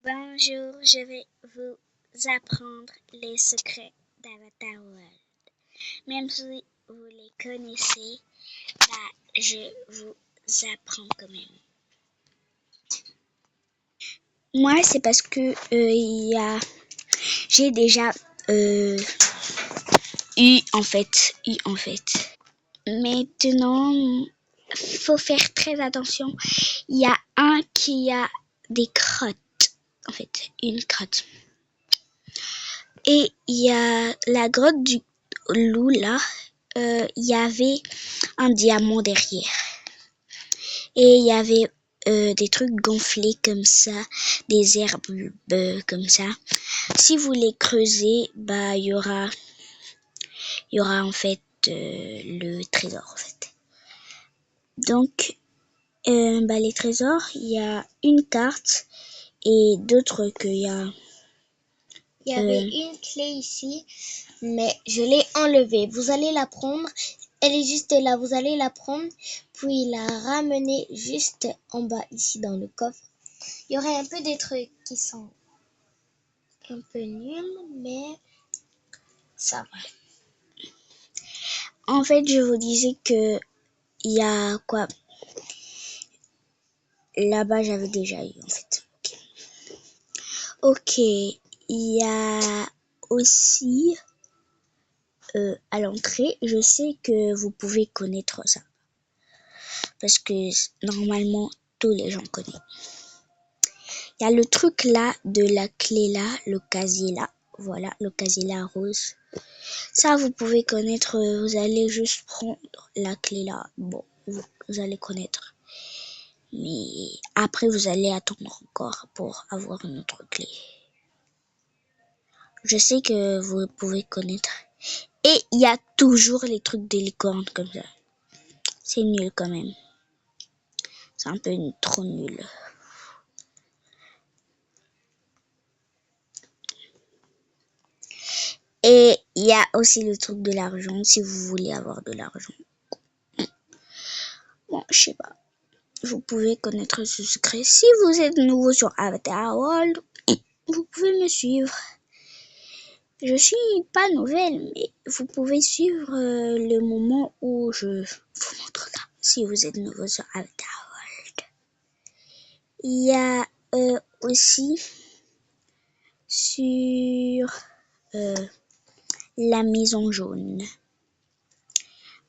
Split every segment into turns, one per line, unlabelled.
Bonjour, je vais vous apprendre les secrets d'Avatar World. Même si vous les connaissez, je vous apprends quand même. Moi, c'est parce que j'ai déjà eu en fait. Maintenant, faut faire très attention. Il y a un qui a des crottes. En fait, une crotte. Et il y a la grotte du loup là. Il y avait un diamant derrière. Et il y avait des trucs gonflés comme ça, des herbes comme ça. Si vous les creusez, il y aura en fait le trésor en fait. Donc les trésors, il y a une carte et d'autres qu'il y a.
Il y avait une clé ici, mais je l'ai enlevée. Vous allez la prendre. Elle est juste là. Vous allez la prendre, puis la ramener juste en bas ici dans le coffre. Il y aurait un peu des trucs qui sont un peu nuls, mais ça va.
En fait, je vous disais que il y a quoi? Là-bas, j'avais déjà eu en fait. Ok, il y a aussi à l'entrée, je sais que vous pouvez connaître ça. Parce que normalement, tous les gens connaissent. Il y a le truc là, de la clé là, le casier là. Voilà, le casier là rose. Ça, vous pouvez connaître, vous allez juste prendre la clé là. Bon, vous allez connaître. Mais après, vous allez attendre encore pour avoir une autre clé. Je sais que vous pouvez connaître. Et il y a toujours les trucs de licorne comme ça. C'est nul quand même. C'est un peu trop nul. Et il y a aussi le truc de l'argent, si vous voulez avoir de l'argent. Bon, je sais pas. Vous pouvez connaître ce secret. Si vous êtes nouveau sur Avatar World, vous pouvez me suivre. Je suis pas nouvelle, mais vous pouvez suivre le moment où je vous montre ça. Si vous êtes nouveau sur Avatar World. Il y a aussi sur la maison jaune.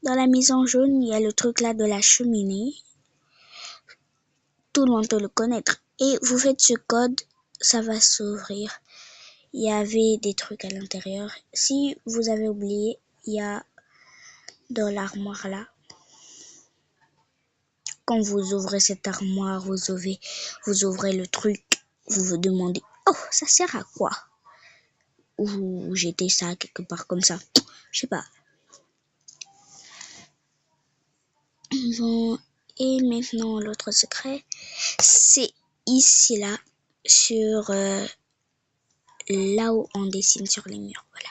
Dans la maison jaune, il y a le truc là de la cheminée. Tout le monde peut le connaître. Et vous faites ce code, ça va s'ouvrir. Il y avait des trucs à l'intérieur. Si vous avez oublié, il y a dans l'armoire là. Quand vous ouvrez cette armoire, vous ouvrez le truc, vous vous demandez, oh, ça sert à quoi? Ou jetez ça quelque part comme ça. Je sais pas. Bon, et maintenant l'autre secret, c'est ici là, sur là où on dessine sur les murs, voilà.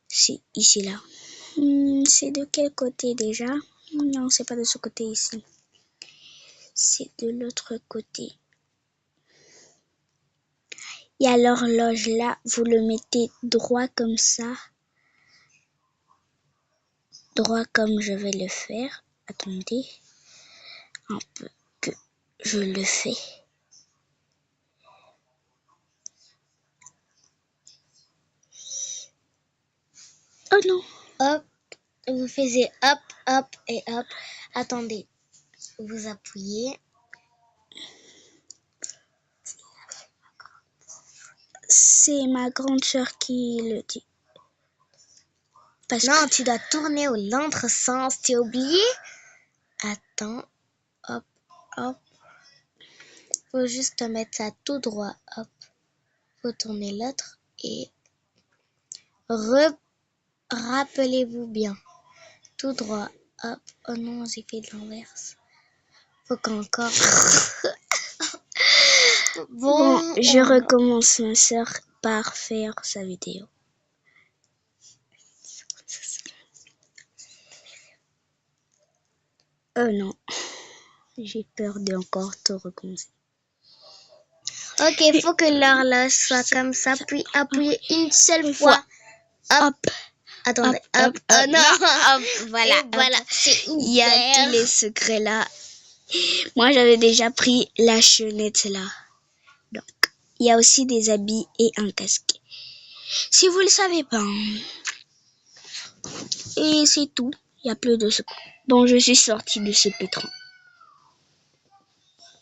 C'est ici là. C'est de quel côté déjà? Non, c'est pas de ce côté ici. C'est de l'autre côté. Il y a l'horloge là, vous le mettez droit comme ça. Droit comme je vais le faire. Attendez. Un peu que je le fais. Oh non.
Hop, vous faisiez hop, hop et hop. Attendez, vous appuyez.
C'est ma grande sœur qui le dit.
Non, tu dois tourner au l'autre sens. Tu as oublié? Attends, hop, hop. Faut juste mettre ça tout droit, hop. Faut tourner l'autre et rappelez-vous bien. Tout droit, hop. Oh non, j'ai fait de l'inverse. Faut qu'encore.
Bon, je recommence ma sœur par faire sa vidéo. Non, j'ai peur de encore tout recommencer.
Ok, il faut que l'horloge soit comme ça, puis appuyez une seule fois. Hop. Attendez, hop. Oh non.
Hop, voilà.
Et voilà, c'est
Il y a tous les secrets là. Moi, j'avais déjà pris la chenette là. Donc, il y a aussi des habits et un casque. Si vous le savez pas. Et c'est tout. Il y a plus de secrets. Bon, je suis sortie de ce pétrin.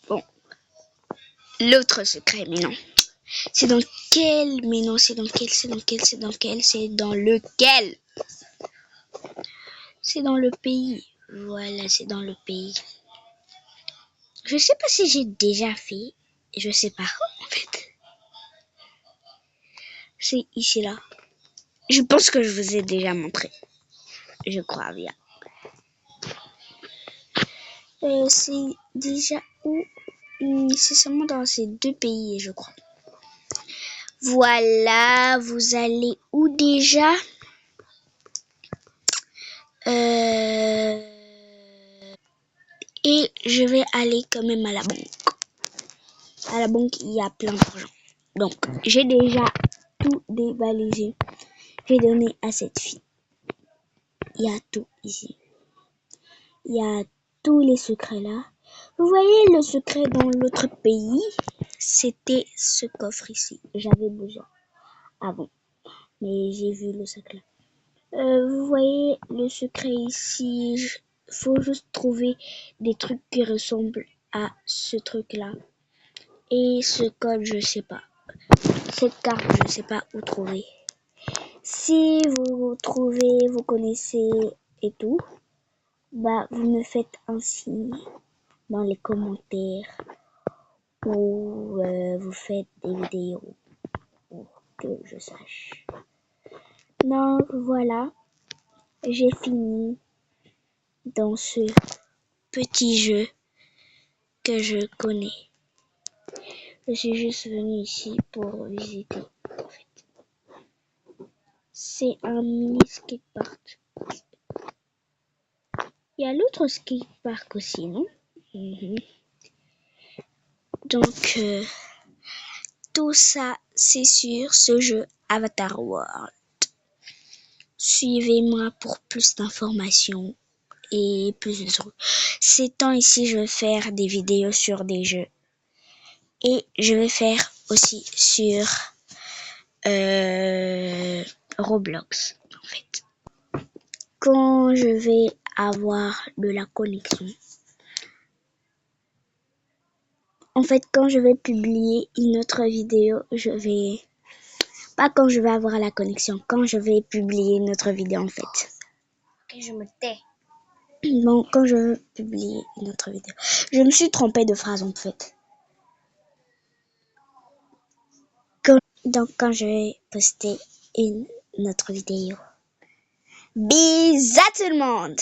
Bon. L'autre secret, mais non. C'est dans quel? Mais non, c'est dans quel? C'est dans quel? C'est dans quel? C'est dans lequel? C'est dans le pays. Voilà, c'est dans le pays. Je sais pas si j'ai déjà fait. Je sais pas, en fait. C'est ici, là. Je pense que je vous ai déjà montré. Je crois bien. C'est déjà où? C'est seulement dans ces deux pays, je crois. Voilà, vous allez où déjà? Et je vais aller quand même à la banque. À la banque, il y a plein d'argent. Donc, j'ai déjà tout dévalisé. J'ai donné à cette fille. Il y a tout ici. Il y a tous les secrets là. Vous voyez le secret dans l'autre pays? C'était ce coffre ici. J'avais besoin avant. Mais j'ai vu le secret. Vous voyez le secret ici? Il faut juste trouver des trucs qui ressemblent à ce truc là. Et ce code, je sais pas. Cette carte, je sais pas où trouver. Si vous trouvez, vous connaissez et tout, bah vous me faites un signe dans les commentaires ou vous faites des vidéos pour que je sache. Donc voilà, j'ai fini dans ce petit jeu que je connais. Je suis juste venue ici pour visiter. En fait, c'est un mini skatepark. Il y a l'autre skatepark aussi, non? Donc, tout ça, c'est sur ce jeu Avatar World. Suivez-moi pour plus d'informations et plus de trucs. Ces temps ici, je vais faire des vidéos sur des jeux. Et je vais faire aussi sur Roblox, en fait. Quand je vais avoir de la connexion. En fait, quand je vais publier une autre vidéo, pas quand je vais avoir la connexion, quand je vais publier une autre vidéo, en fait.
Et je me tais.
Bon, quand je veux publier une autre vidéo. Je me suis trompée de phrase, en fait. Donc, quand je vais poster une autre vidéo. Bisous à tout le monde!